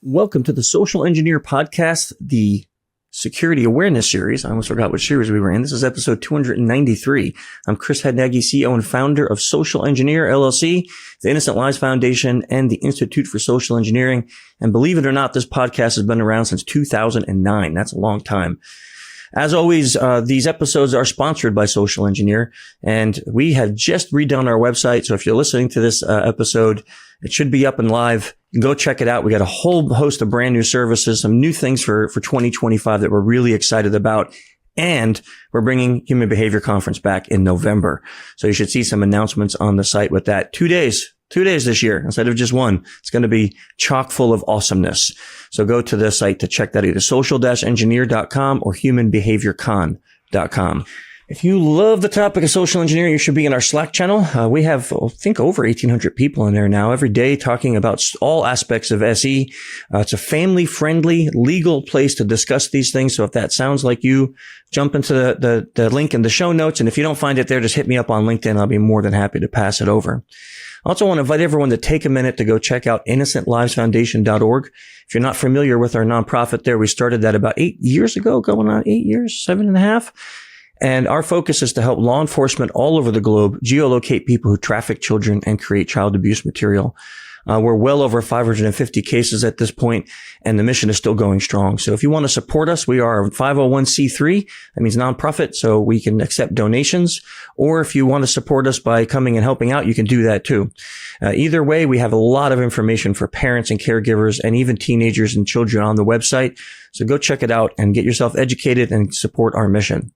Welcome to the Social Engineer Podcast, the Security Awareness Series. I almost forgot what series we were in. This is episode 293. I'm Chris Hednaghi, CEO and founder of Social Engineer, LLC, the Innocent Lives Foundation, and the Institute for Social Engineering. And believe it or not, this podcast has been around since 2009. That's a long time. As always, these episodes are sponsored by Social Engineer, and we have just redone our website. So if you're listening to this episode, it should be up and live. Go check it out. We got a whole host of brand new services, some new things for 2025 that we're really excited about. And we're bringing Human Behavior Conference back in November. So you should see some announcements on the site with that. 2 days this year instead of just one. It's going to be chock full of awesomeness. So go to the site to check that, either social-engineer.com or humanbehaviorcon.com. If you love the topic of social engineering, you should be in our Slack channel. We have, I think, over 1,800 people in there now every day talking about all aspects of SE. It's a family-friendly, legal place to discuss these things. So if that sounds like you, jump into the link in the show notes. And if you don't find it there, just hit me up on LinkedIn. I'll be more than happy to pass it over. I also want to invite everyone to take a minute to go check out innocentlivesfoundation.org. If you're not familiar with our nonprofit there, we started that about 8 years ago, going on 8 years, 7.5. And our focus is to help law enforcement all over the globe geolocate people who traffic children and create child abuse material. We're well over 550 cases at this point, and the mission is still going strong. So if you want to support us, we are a 501c3. That means nonprofit, so we can accept donations. Or if you want to support us by coming and helping out, you can do that too. Either way, we have a lot of information for parents and caregivers and even teenagers and children on the website. So go check it out and get yourself educated and support our mission.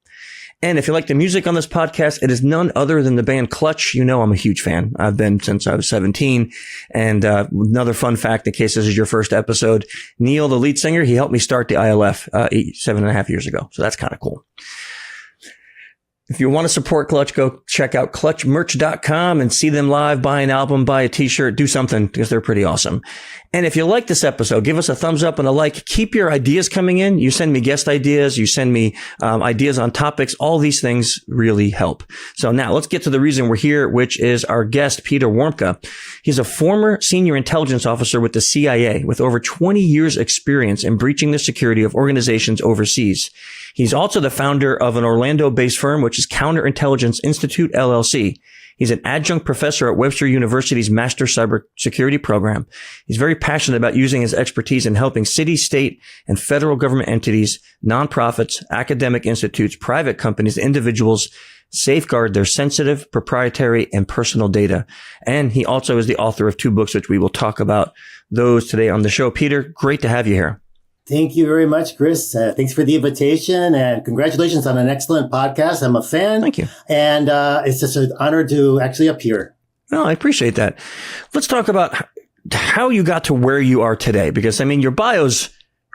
And if you like the music on this podcast, it is none other than the band Clutch. You know I'm a huge fan. I've been since I was 17. And another fun fact, in case this is your first episode, Neil, the lead singer, he helped me start the ILF 7.5 years ago. So that's kind of cool. If you want to support Clutch, go check out clutchmerch.com and see them live, buy an album, buy a t-shirt, do something, because they're pretty awesome. And if you like this episode, give us a thumbs up and a like. Keep your ideas coming in. You send me guest ideas. You send me ideas on topics. All these things really help. So now let's get to the reason we're here, which is our guest, Peter Warmka. He's a former senior intelligence officer with the CIA with over 20 years experience in breaching the security of organizations overseas. He's also the founder of an Orlando-based firm, which is Counterintelligence Institute, LLC. He's an adjunct professor at Webster University's Master Cybersecurity program. He's very passionate about using his expertise in helping city, state, and federal government entities, nonprofits, academic institutes, private companies, individuals safeguard their sensitive, proprietary, and personal data. And he also is the author of 2 books, which we will talk about those today on the show. Peter, great to have you here. Thank you very much, Chris. Thanks for the invitation, and congratulations on an excellent podcast. I'm a fan. Thank you. And it's just an honor to actually appear. Oh, I appreciate that. Let's talk about how you got to where you are today, because, I mean, your bio's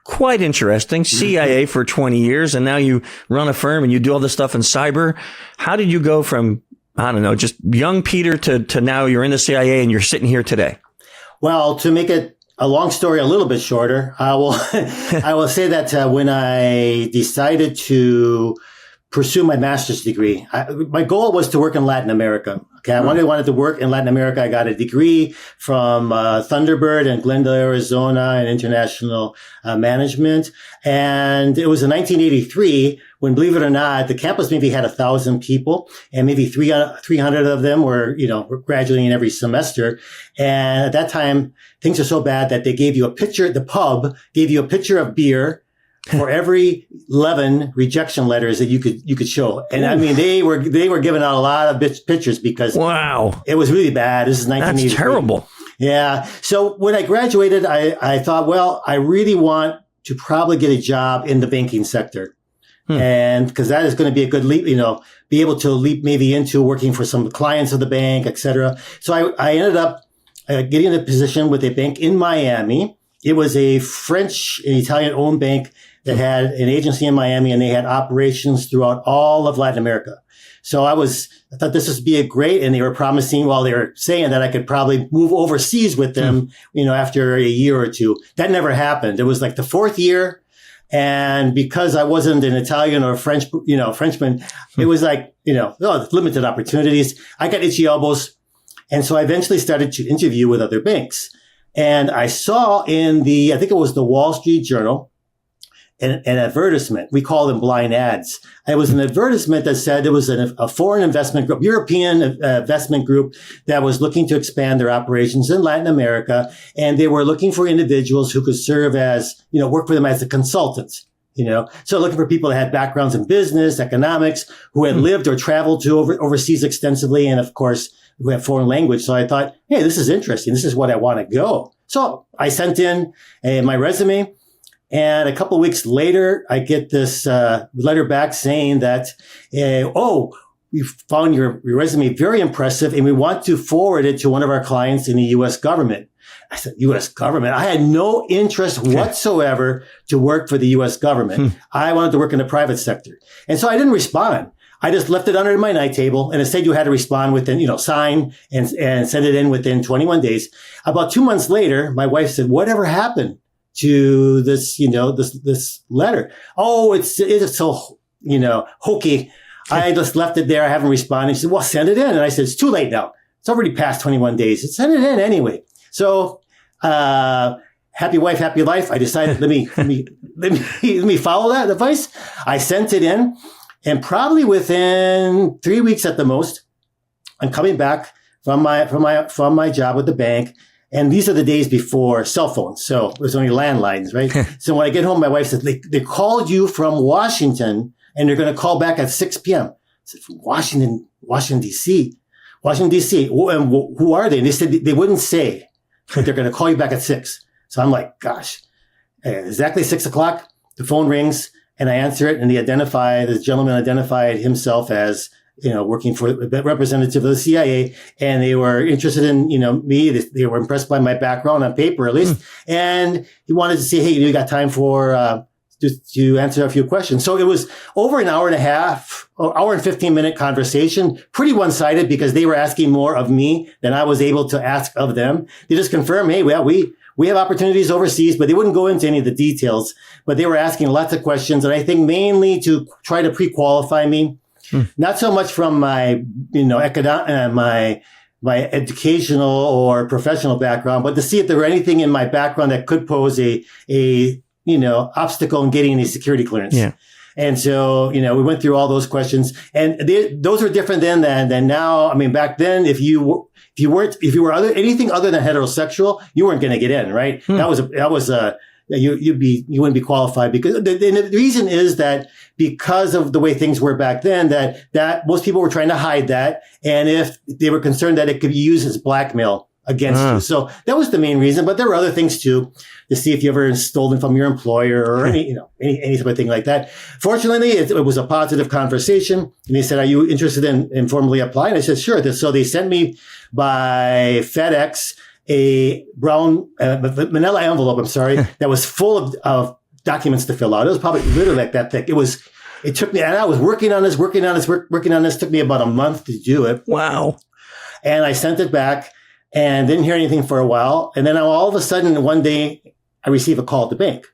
quite interesting. CIA for 20 years, and now you run a firm and you do all this stuff in cyber. How did you go from, I don't know, just young Peter to now you're in the CIA and you're sitting here today? Well, to make it a long story a little bit shorter, I will say that when I decided to pursue my master's degree, my goal was to work in Latin America. Okay, I wanted to work in Latin America. I got a degree from Thunderbird in Glendale, Arizona, in international management. And it was in 1983 when, believe it or not, the campus maybe had 1,000 people, and maybe 300 of them were graduating every semester. And at that time, things were so bad that they gave you a pitcher, the pub gave you a pitcher of beer for every 11 rejection letters that you could show. And I mean, they were giving out a lot of pictures because it was really bad. This is 1983. That's terrible. Yeah. So when I graduated, I thought, well, I really want to probably get a job in the banking sector. And because that is going to be a good leap, be able to leap maybe into working for some clients of the bank, et cetera. So I ended up getting a position with a bank in Miami. It was a French and Italian owned bank that had an agency in Miami, and they had operations throughout all of Latin America. So I thought this would be a great, and they were promising, while they were saying that I could probably move overseas with them, after a year or two. That never happened. It was like the 4th year. And because I wasn't an Italian or French, Frenchman, it was like, limited opportunities. I got itchy elbows. And so I eventually started to interview with other banks. And I saw in I think it was the Wall Street Journal, an advertisement. We call them blind ads. It was an advertisement that said there was a foreign investment group, European investment group that was looking to expand their operations in Latin America. And they were looking for individuals who could serve as, work for them as a consultant. So looking for people that had backgrounds in business, economics, who had lived or traveled to overseas extensively. And of course, who have foreign language. So I thought, hey, this is interesting. This is what I want to go. So I sent in my resume. And a couple of weeks later, I get this letter back saying that, we found your resume very impressive and we want to forward it to one of our clients in the U.S. government. I said, U.S. government? I had no interest whatsoever to work for the U.S. government. I wanted to work in the private sector. And so I didn't respond. I just left it under my night table, and it said you had to respond within, sign and send it in within 21 days. About 2 months later, my wife said, whatever happened to this, this letter? Oh, it's so, hokey. I just left it there. I haven't responded. She said, well, send it in. And I said, it's too late now. It's already past 21 days. Send it in anyway. So, happy wife, happy life. I decided, let me follow that advice. I sent it in, and probably within 3 weeks at the most, I'm coming back from my job with the bank. And these are the days before cell phones. So there's only landlines, right? So when I get home, my wife says, they called you from Washington and they're going to call back at 6 p.m. I said, from Washington, D.C. And who are they? And they said they wouldn't say, but they're going to call you back at 6. So I'm like, gosh, exactly 6 o'clock. The phone rings and I answer it. And the gentleman identified himself as, working for a representative of the CIA, and they were interested in, me. They were impressed by my background on paper, at least. And he wanted to say, hey, you got time for, to answer a few questions. So it was over an hour and a half, hour and 15-minute conversation, pretty one-sided because they were asking more of me than I was able to ask of them. They just confirmed, hey, well, we have opportunities overseas, but they wouldn't go into any of the details. But they were asking lots of questions, and I think mainly to try to pre-qualify me. Not so much from my, my educational or professional background, but to see if there were anything in my background that could pose a obstacle in getting any security clearance. Yeah. And so, we went through all those questions, and those were different then than now. I mean, back then, if you were anything other than heterosexual, you weren't going to get in, right? That was you wouldn't be qualified because the reason is that because of the way things were back then, that most people were trying to hide that. And if they were concerned that it could be used as blackmail against you. So that was the main reason. But there were other things too, to see if you ever stolen from your employer or any type of thing like that. Fortunately, it was a positive conversation. And they said, are you interested in formally applying? I said, sure. So they sent me by FedEx a brown manila envelope, that was full of documents to fill out. It was probably literally like that thick. It took me, and I was working on this. Took me about a month to do it. Wow. And I sent it back and didn't hear anything for a while. And then all of a sudden, one day, I receive a call at the bank.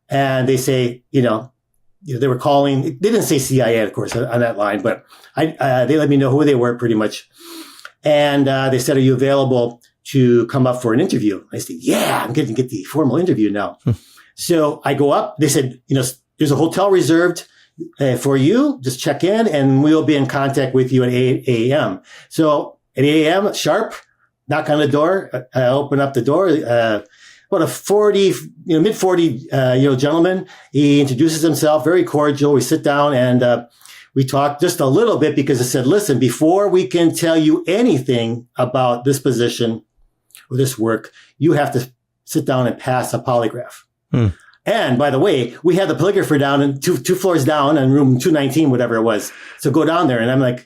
And they say, they were calling. They didn't say CIA, of course, on that line, but they let me know who they were pretty much. And they said, are you available to come up for an interview? I said, yeah, I'm getting to get the formal interview now. So I go up. They said, there's a hotel reserved for you. Just check in and we'll be in contact with you at 8 a.m. So at 8 a.m. sharp, knock on the door. I open up the door. About a mid 40 gentleman. He introduces himself, very cordial. We sit down and we talked just a little bit because I said, listen, before we can tell you anything about this position or this work, you have to sit down and pass a polygraph. And by the way, we had the polygrapher down in two floors down in room 219, whatever it was. So go down there. And I'm like, a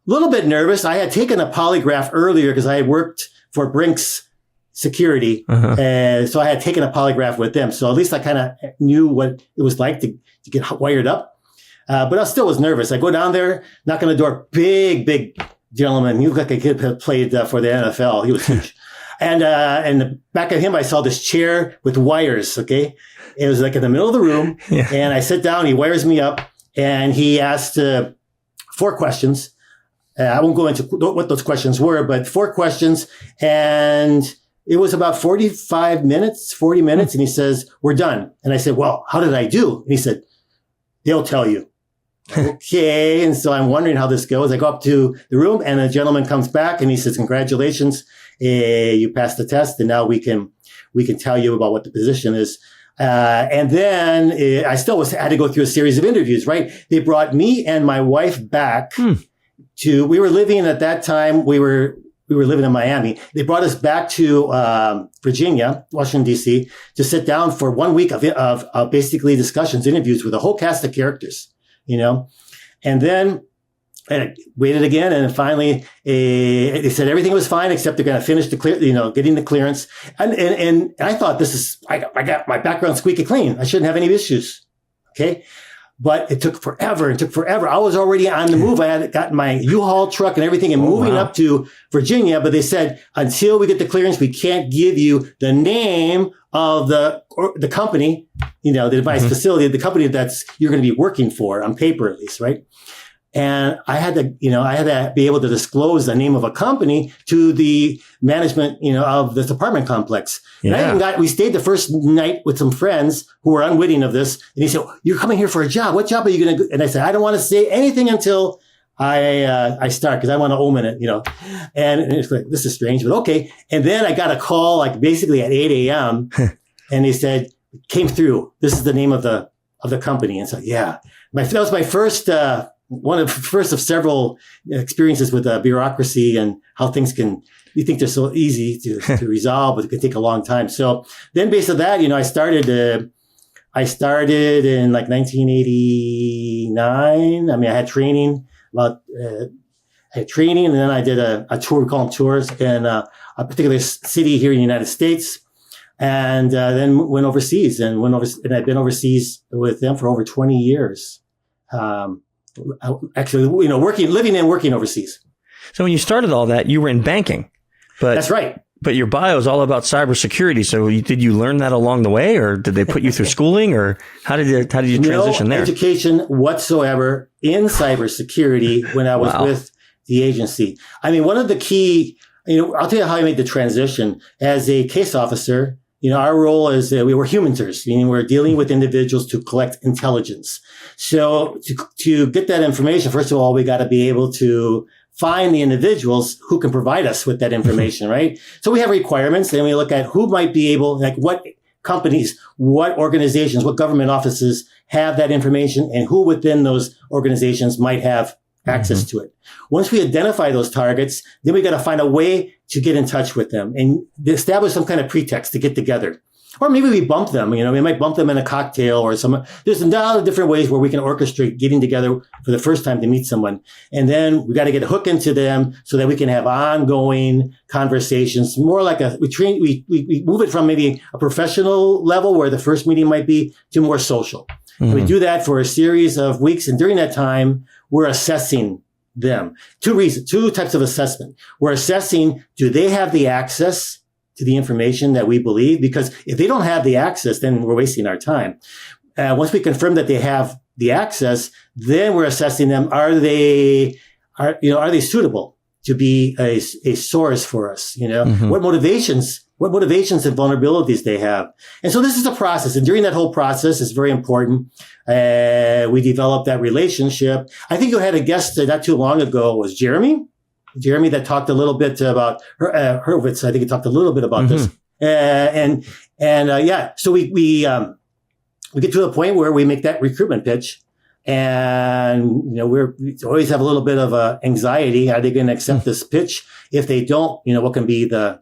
little bit nervous. I had taken a polygraph earlier because I had worked for Brink's Security. So I had taken a polygraph with them. So at least I kind of knew what it was like to get wired up. But I still was nervous. I go down there, knock on the door, big gentleman. He looked like a kid who played for the NFL. He was huge. And in the back of him, I saw this chair with wires. Okay. It was like in the middle of the room. Yeah. And I sit down, he wires me up and he asked 4 questions. I won't go into what those questions were, but 4 questions. And it was about 40 minutes. And he says, we're done. And I said, well, how did I do? And he said, they'll tell you. Okay. And so I'm wondering how this goes. I go up to the room and a gentleman comes back and he says, congratulations. You passed the test. And now we can tell you about what the position is. And then I still had to go through a series of interviews, right? They brought me and my wife back we were living at that time. We were living in Miami. They brought us back to Virginia, Washington, D.C., to sit down for 1 week of basically discussions, interviews with a whole cast of characters, And then I waited again, and finally they said everything was fine except they're going to finish getting the clearance. And I thought I got my background squeaky clean. I shouldn't have any issues. Okay. But it took forever. I was already on the move. I had gotten my U-Haul truck and everything and moving up to Virginia. But they said, until we get the clearance, we can't give you the name of the company, the device facility, the company that's you're going to be working for on paper, at least, right? And I had to be able to disclose the name of a company to the management, of this apartment complex. Yeah. And we stayed the first night with some friends who were unwitting of this. And he said, you're coming here for a job. What job are you going to do? And I said, I don't want to say anything until I start because I want to omen it, And it's like, this is strange, but okay. And then I got a call basically at 8 a.m. and he said, came through. This is the name of the company. And so, yeah, that was my first, one of first of several experiences with bureaucracy and how things you think they're so easy to resolve, but it can take a long time. So then based on that, I started in 1989. I had training and then I did a tour, we call them tours, in a particular city here in the United States. And then went overseas and I've been overseas with them for over 20 years. Actually, living and working overseas. So when you started all that, you were in banking, but that's right. But your bio is all about cybersecurity. So did you learn that along the way, or did they put you through schooling, or how did you transition there? No education whatsoever in cybersecurity when I was with the agency. One of the key, I'll tell you how I made the transition as a case officer. Our role is we were humanizers, meaning we're dealing with individuals to collect intelligence. So to get that information, first of all, we got to be able to find the individuals who can provide us with that information, right? So we have requirements, and we look at who might be able, what companies, what organizations, what government offices have that information, and who within those organizations might have access to it. Once we identify those targets, then we got to find a way to get in touch with them and establish some kind of pretext to get together. Or maybe we bump them, we might bump them in a cocktail or there's a lot of different ways where we can orchestrate getting together for the first time to meet someone. And then we got to get a hook into them so that we can have ongoing conversations, more like we move it from maybe a professional level where the first meeting might be to more social. And we do that for a series of weeks. And during that time, we're assessing them. Two types of assessment. We're assessing, do they have the access to the information that we believe? Because if they don't have the access, then we're wasting our time. Once we confirm that they have the access, then we're assessing them. Are they suitable to be a source for us? What motivations and vulnerabilities they have. And so this is a process. And during that whole process, it's very important. We developed that relationship. I think you had a guest not too long ago was Jeremy that talked a little bit about Hurwitz. I think he talked a little bit about this. So we get to the point where we make that recruitment pitch, and we always have a little bit of anxiety. Are they going to accept this pitch? If they don't, what can be the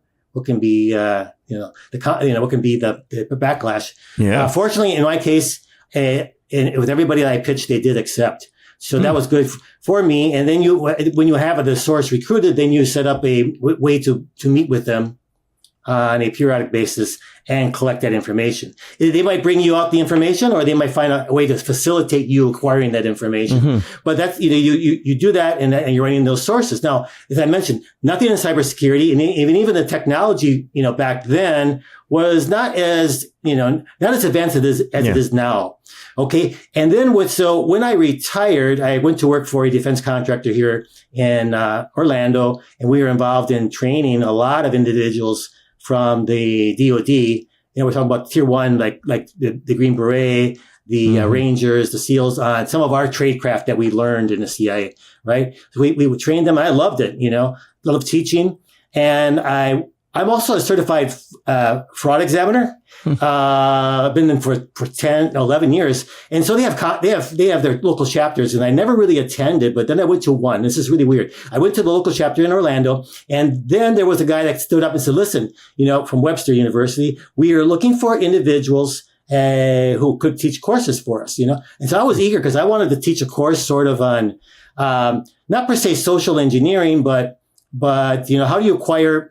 backlash? Yeah. Fortunately, in my case, and with everybody that I pitched, they did accept. So that was good for me. And then when you have the source recruited, then you set up a way to meet with them on a periodic basis and collect that information. They might bring you out the information, or they might find a way to facilitate you acquiring that information. But that's, you do that and you're running those sources. Now, as I mentioned, nothing in cybersecurity and even the technology, back then was not as advanced as it is now. Okay. And then when I retired, I went to work for a defense contractor here in Orlando, and we were involved in training a lot of individuals from the DoD. We're talking about tier one, like the Green Beret, the Rangers, the SEALs, on some of our tradecraft that we learned in the CIA, right? So we would train them. I loved it, love teaching. And I'm also a certified fraud examiner. I've been in for 10, 11 years. And so they have their local chapters, and I never really attended, but then I went to one. This is really weird. I went to the local chapter in Orlando, and then there was a guy that stood up and said, listen, from Webster University, we are looking for individuals who could teach courses for us, And so I was eager because I wanted to teach a course sort of on, not per se social engineering, but how do you acquire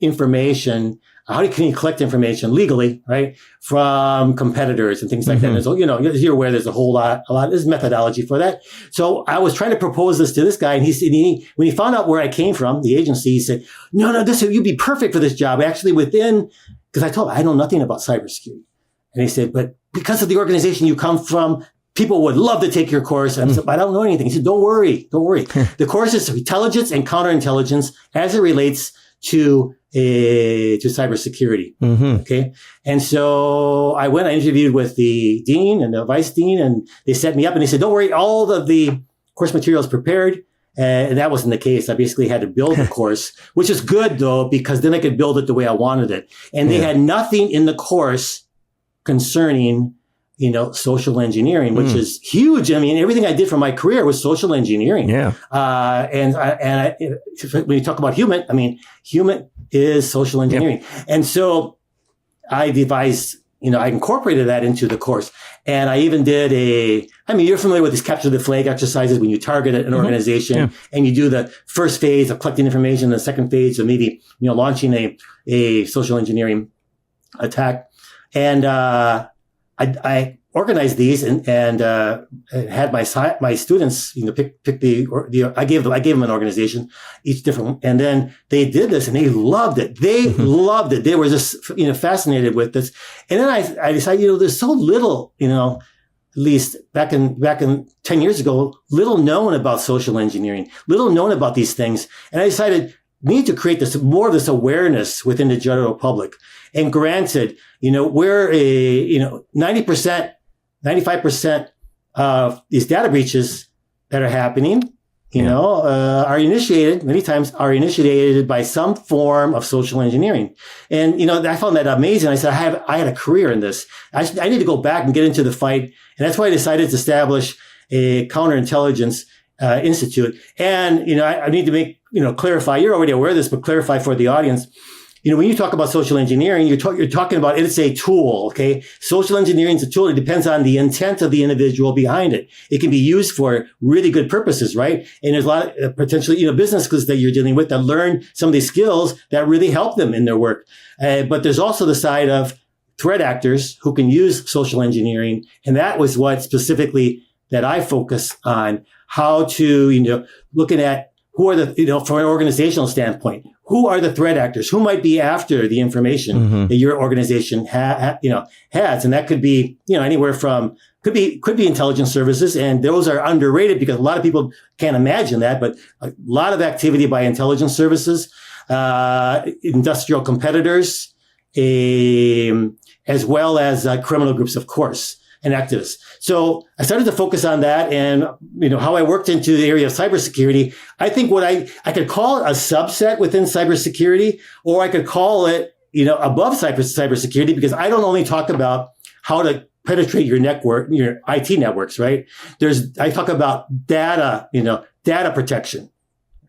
information? Can you collect information legally, right, from competitors and things like that? And so, as you're aware, there's a lot. There's methodology for that. So I was trying to propose this to this guy, and he said, when he found out where I came from, the agency, he said, no, you'd be perfect for this job. Actually, because I told him I know nothing about cybersecurity, and he said, but because of the organization you come from, people would love to take your course. And I said, I don't know anything. He said, don't worry. The course is intelligence and counterintelligence as it relates to cybersecurity. Okay. And so I interviewed with the dean and the vice dean, and they set me up and they said, don't worry, all of the course material is prepared. And that wasn't the case. I basically had to build the course, which is good though, because then I could build it the way I wanted it. And they had nothing in the course concerning social engineering, which is huge. I mean, everything I did for my career was social engineering. Yeah. And when you talk about human, human is social engineering. Yep. And so I devised, I incorporated that into the course. And I even did you're familiar with these capture the flag exercises when you target an organization and you do the first phase of collecting information, the second phase of maybe, launching a social engineering attack. And, I organized these and had my students, pick I gave them an organization, each different one. And then they did this and they loved it. They loved it. They were just, fascinated with this. And then I decided, there's so little, at least back in 10 years ago, little known about social engineering, little known about these things. And I decided, we need to create more of this awareness within the general public. And granted, we're 90%, 95% of these data breaches that are happening, are initiated by some form of social engineering. And, I found that amazing. I said, I had a career in this. I need to go back and get into the fight. And that's why I decided to establish a Counterintelligence Institute. And, I need to make, clarify, you're already aware of this, but clarify for the audience. When you talk about social engineering, you're talking about it's a tool, okay? Social engineering is a tool. It depends on the intent of the individual behind it. It can be used for really good purposes, right? And there's a lot of potentially, businesses that you're dealing with that learn some of these skills that really help them in their work. But there's also the side of threat actors who can use social engineering. And that was what specifically that I focus on, how to, looking at who are the, from an organizational standpoint, who are the threat actors? Who might be after the information that your organization has? And that could be, anywhere from, could be intelligence services. And those are underrated because a lot of people can't imagine that, but a lot of activity by intelligence services, industrial competitors, as well as criminal groups, of course, and activists. So I started to focus on that and, how I worked into the area of cybersecurity. I think what I could call it a subset within cybersecurity, or I could call it, above cybersecurity, because I don't only talk about how to penetrate your network, your IT networks, right? I talk about data, data protection,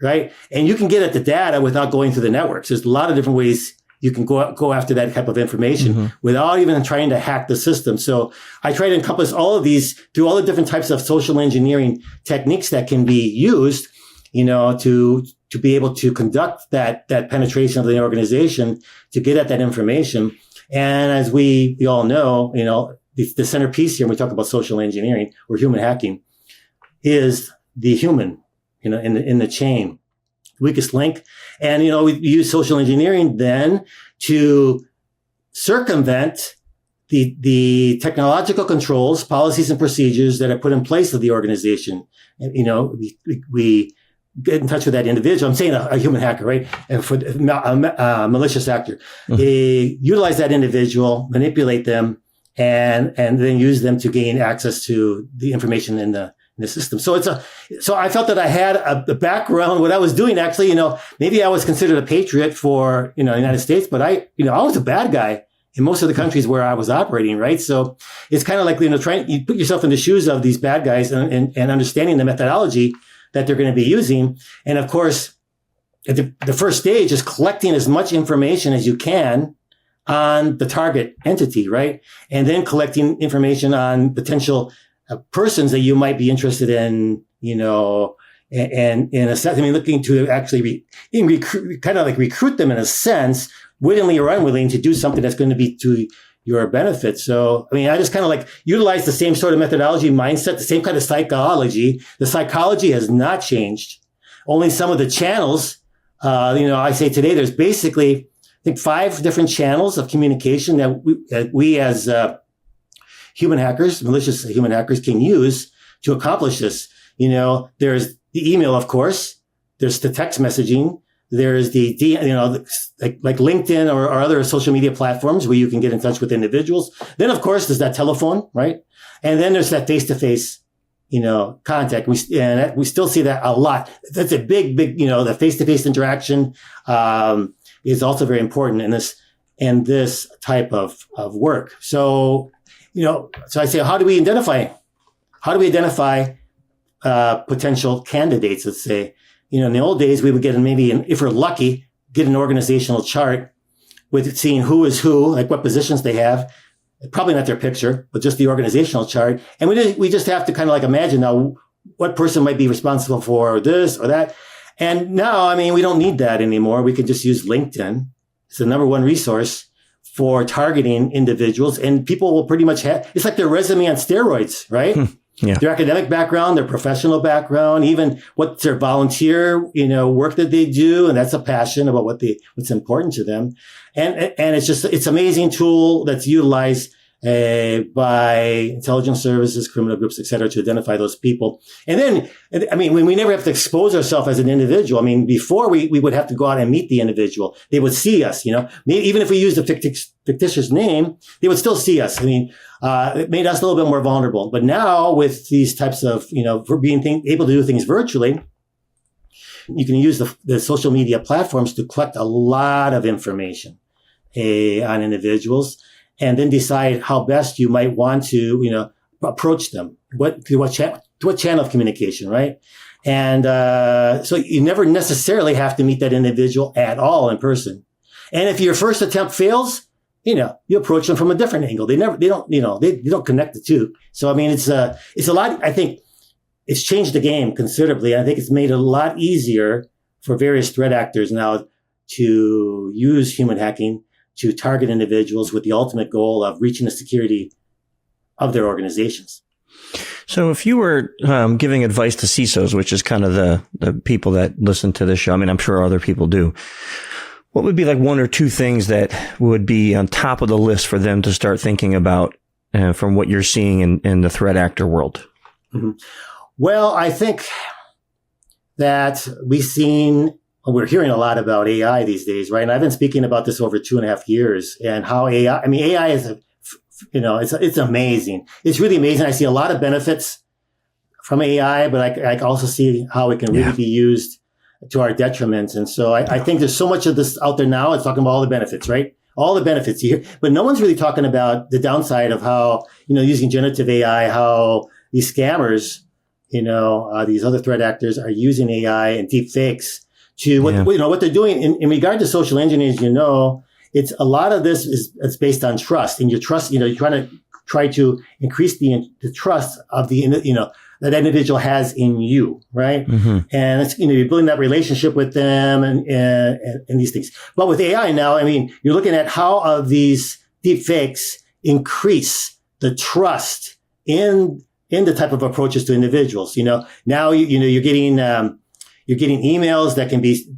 right? And you can get at the data without going through the networks. There's a lot of different ways you can go after that type of information without even trying to hack the system. So I try to encompass all of these through all the different types of social engineering techniques that can be used, to be able to conduct that penetration of the organization to get at that information. And as we all know, the centerpiece here when we talk about social engineering or human hacking is the human, in the chain. Weakest link. And, we use social engineering then to circumvent the technological controls, policies and procedures that are put in place of the organization. And, we get in touch with that individual. I'm saying a human hacker, right? And for a malicious actor, they utilize that individual, manipulate them, and then use them to gain access to the information in the system. So so I felt that I had a background, what I was doing actually, maybe I was considered a patriot for, the United States, but I was a bad guy in most of the countries where I was operating, right? So it's kind of like, you put yourself in the shoes of these bad guys and understanding the methodology that they're going to be using. And of course, the first stage is collecting as much information as you can on the target entity, right? And then collecting information on potential persons that you might be interested in, and assessing, looking to actually recruit them in a sense, wittingly or unwilling, to do something that's going to be to your benefit. So, I just kind of utilize the same sort of methodology, mindset, the same kind of psychology. The psychology has not changed. Only some of the channels, I say today there's basically, I think, 5 different channels of communication that we as human hackers, malicious human hackers, can use to accomplish this. There's the email, of course. There's the text messaging. There's like LinkedIn or other social media platforms where you can get in touch with individuals. Then, of course, there's that telephone, right? And then there's that face-to-face, contact. We still see that a lot. That's a big, the face-to-face interaction, is also very important in this type of work. So, so I say, how do we identify potential candidates? Let's say, in the old days, we would get if we're lucky, get an organizational chart with seeing who is who, like what positions they have, probably not their picture, but just the organizational chart. And we just have to kind of imagine now what person might be responsible for this or that. And now, we don't need that anymore. We can just use LinkedIn. It's the number one resource for targeting individuals, and people will pretty much it's like their resume on steroids, right? Yeah. Their academic background, their professional background, even what's their volunteer, work that they do. And that's a passion about what's important to them. And it's amazing tool that's utilized by intelligence services, criminal groups, et cetera, to identify those people. And then, when we never have to expose ourselves as an individual. Before we would have to go out and meet the individual. They would see us, maybe even if we used a fictitious name, they would still see us. It made us a little bit more vulnerable. But now with these types of, for being able to do things virtually, you can use the social media platforms to collect a lot of information on individuals, and then decide how best you might want to, approach them. What channel of communication, right? And so you never necessarily have to meet that individual at all in person. And if your first attempt fails, you approach them from a different angle. They don't connect the two. So it's a lot. I think it's changed the game considerably. I think it's made it a lot easier for various threat actors now to use human hacking to target individuals with the ultimate goal of reaching the security of their organizations. So if you were giving advice to CISOs, which is kind of the people that listen to this show, I'm sure other people do, what would be like 1 or 2 things that would be on top of the list for them to start thinking about from what you're seeing in the threat actor world? Mm-hmm. Well, I think that we're hearing a lot about AI these days, right? And I've been speaking about this over 2.5 years, and how AI is it's amazing. It's really amazing. I see a lot of benefits from AI, but I also see how it can really be used to our detriment. And so I think there's so much of this out there now. It's talking about all the benefits, right? All the benefits here, but no one's really talking about the downside of how, using generative AI, how these scammers, these other threat actors are using AI and deep fakes to what they're doing in regard to social engineering. It's a lot of this is based on trust, and your trust, you're try to increase the trust of that individual has in you, right? Mm-hmm. And it's, you're building that relationship with them and these things. But with AI now, you're looking at how these deep fakes increase the trust in the type of approaches to individuals. Now you're getting emails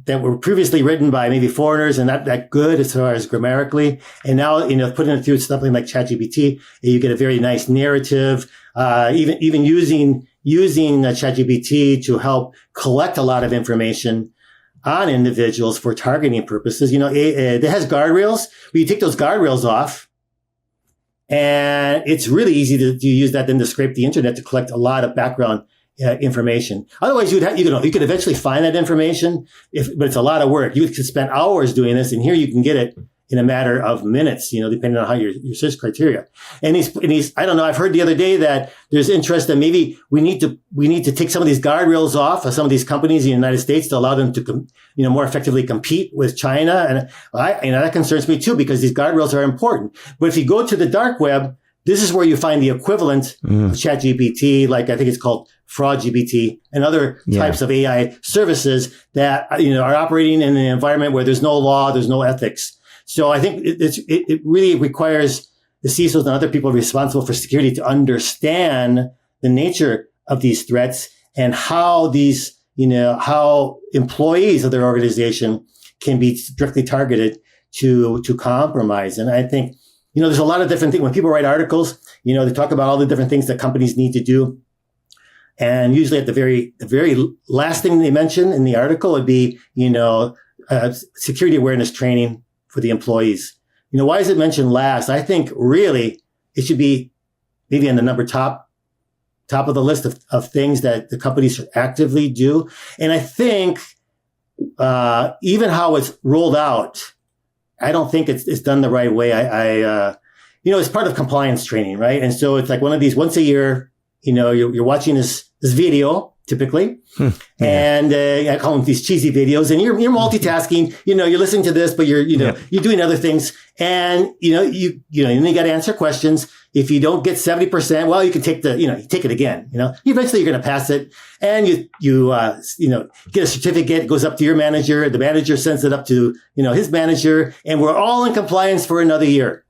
that were previously written by maybe foreigners and not that good as far as grammatically. And now, putting it through something like ChatGPT, you get a very nice narrative, even using, using ChatGPT to help collect a lot of information on individuals for targeting purposes. It has guardrails, but you take those guardrails off, and it's really easy to use that then to scrape the internet to collect a lot of background information. Otherwise, you could eventually find that information, but it's a lot of work. You could spend hours doing this, and here you can get it in a matter of minutes, depending on how your search criteria. And he's, I don't know, I've heard the other day that there's interest that maybe we need to take some of these guardrails off of some of these companies in the United States to allow them to, more effectively compete with China. And that concerns me too, because these guardrails are important. But if you go to the dark web, this is where you find the equivalent of ChatGPT, like I think it's called FraudGPT, and other types of AI services that, are operating in an environment where there's no law, there's no ethics. So I think it really requires the CISOs and other people responsible for security to understand the nature of these threats and how these, how employees of their organization can be directly targeted to compromise. And I think, there's a lot of different things. When people write articles, they talk about all the different things that companies need to do. And usually at the very last thing they mention in the article would be, security awareness training for the employees. Why is it mentioned last? I think really it should be maybe in the top of the list of things that the companies should actively do. And I think, even how it's rolled out, I don't think it's done the right way. It's part of compliance training, right? And so it's like one of these once a year, you're watching this video typically. And I call them these cheesy videos, and you're multitasking, you're listening to this, but you're doing other things. And, you got to answer questions. If you don't get 70%, well, you can take you take it again, eventually you're going to pass it, and you get a certificate, it goes up to your manager. The manager sends it up to, his manager, and we're all in compliance for another year.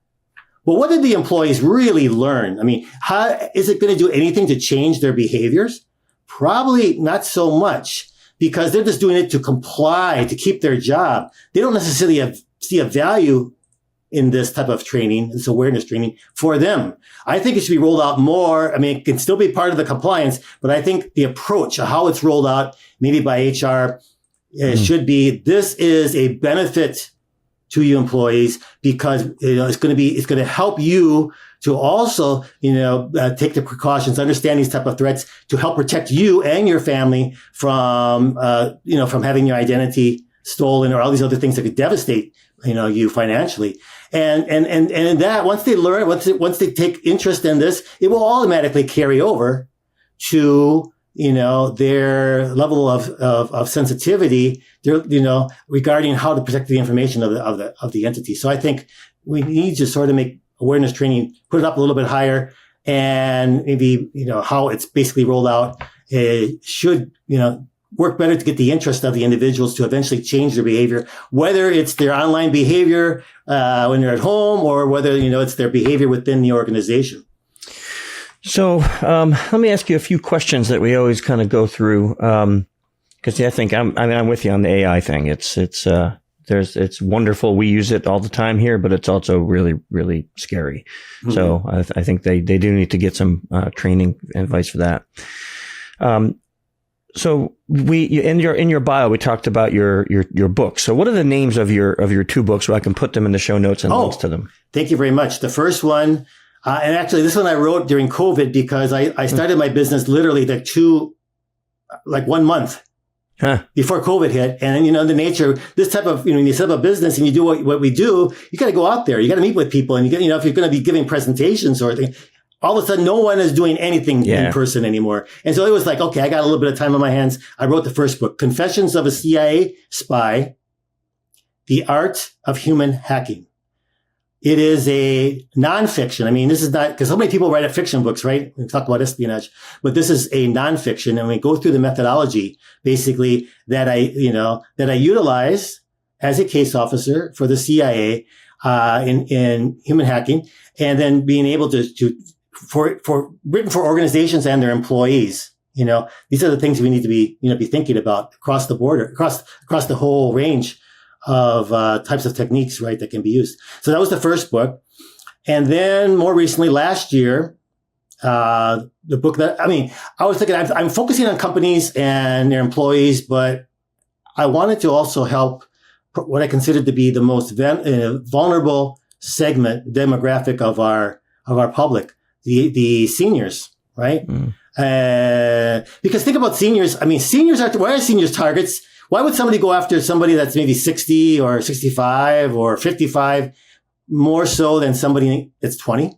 Well, what did the employees really learn? I mean, how is it going to do anything to change their behaviors? Probably not so much, because they're just doing it to comply, to keep their job. They don't necessarily see a value in this type of training, this awareness training for them. I think it should be rolled out more. I mean, it can still be part of the compliance, but I think the approach of how it's rolled out, maybe by HR, should be, this is a benefit to you employees, because it's going to help you to also take the precautions, understand these type of threats, to help protect you and your family from from having your identity stolen or all these other things that could devastate you financially. And that once they learn, once they take interest in this, it will automatically carry over to their level of sensitivity, regarding how to protect the information of the entity. So I think we need to sort of make awareness training, put it up a little bit higher, and maybe, how it's basically rolled out, should, work better to get the interest of the individuals to eventually change their behavior, whether it's their online behavior, when they're at home, or whether, it's their behavior within the organization. So, let me ask you a few questions that we always kind of go through. Cause I think I'm with you on the AI thing. It's wonderful. We use it all the time here, but it's also really, really scary. Mm-hmm. So I think they do need to get some, training and advice for that. So in your bio, we talked about your books. So what are the names of your two books, so I can put them in the show notes and links to them? Thank you very much. The first one, and actually this one I wrote during COVID, because I started my business literally like 1 month before COVID hit. And the nature, this type of, when you set up a business and you do what we do, you got to go out there, you got to meet with people, and if you're going to be giving presentations or anything, all of a sudden, no one is doing anything in person anymore. And so it was like, okay, I got a little bit of time on my hands. I wrote the first book, Confessions of a CIA Spy, The Art of Human Hacking. It is a nonfiction. I mean, this is not, because so many people write fiction books, right? We talk about espionage, but this is a nonfiction. And we go through the methodology, basically, that I utilize as a case officer for the CIA, in human hacking, and then being able to written for organizations and their employees. These are the things we need to be thinking about across the border, across the whole range of types of techniques, right, that can be used. So that was the first book. And then more recently, last year, the book I was thinking I'm focusing on companies and their employees, but I wanted to also help what I considered to be the most vulnerable demographic of our public, the seniors, right? Because think about seniors. I mean, why are seniors targets? Why would somebody go after somebody that's maybe 60 or 65 or 55 more so than somebody that's 20?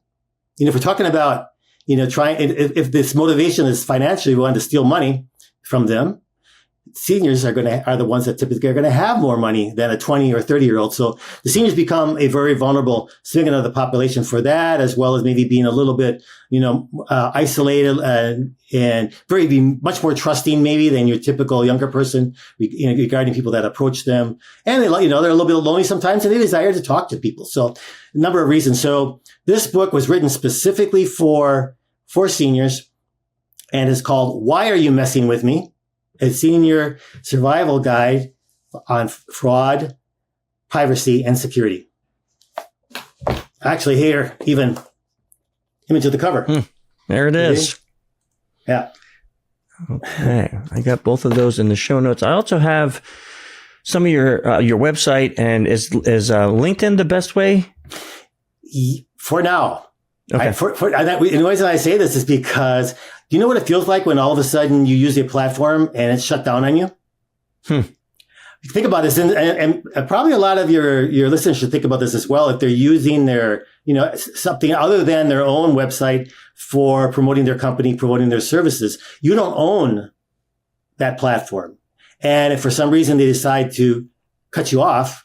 If we're talking about, if this motivation is financially, we want to steal money from them, seniors are the ones that typically are going to have more money than a 20 or 30-year-old. So the seniors become a very vulnerable segment of the population for that, as well as maybe being a little bit, isolated and be much more trusting maybe than your typical younger person, regarding people that approach them. And they're a little bit lonely sometimes, and they desire to talk to people. So a number of reasons. So this book was written specifically for seniors and is called Why Are You Messing With Me? A senior survival guide on fraud, piracy, and security. Actually, here, even image of the cover. There it is. Yeah. Okay. I got both of those in the show notes. I also have some of your website, and is LinkedIn the best way? For now. Okay. The reason I say this is because do you know what it feels like when all of a sudden you use a platform and it's shut down on you? Think about this, and probably a lot of your listeners should think about this as well. If they're using their, something other than their own website for promoting their company, promoting their services, you don't own that platform. And if for some reason they decide to cut you off,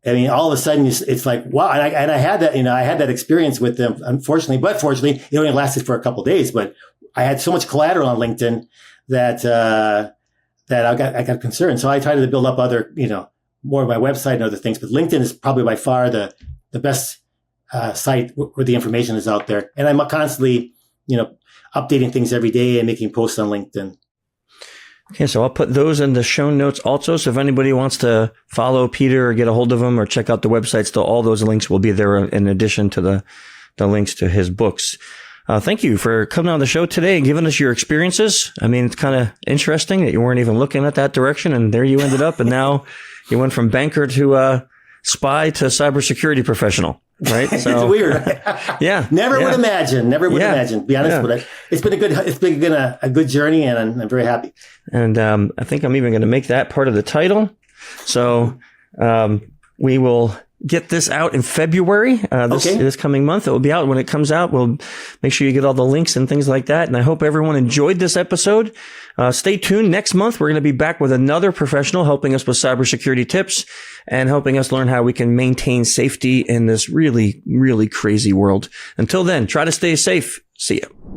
I mean, all of a sudden it's like, wow. And I had that, I had that experience with them, unfortunately, but fortunately, it only lasted for a couple of days. But I had so much collateral on LinkedIn that I got concerned. So I tried to build up other, more of my website and other things. But LinkedIn is probably by far the best site where the information is out there. And I'm constantly, updating things every day and making posts on LinkedIn. Okay, so I'll put those in the show notes also. So if anybody wants to follow Peter or get a hold of him or check out the website, still all those links will be there in addition to the links to his books. Thank you for coming on the show today and giving us your experiences. I mean, it's kind of interesting that you weren't even looking at that direction, and there you ended up, and now you went from banker to spy to cybersecurity professional. Right? So, it's weird. Yeah. Never would imagine. To be honest with it. It's been a good journey, and I'm very happy. And I think I'm even going to make that part of the title. So we will get this out in February, this coming month. It will be out. When it comes out, we'll make sure you get all the links and things like that. And I hope everyone enjoyed this episode. Stay tuned. Next month, we're going to be back with another professional helping us with cybersecurity tips and helping us learn how we can maintain safety in this really, really crazy world. Until then, try to stay safe. See you.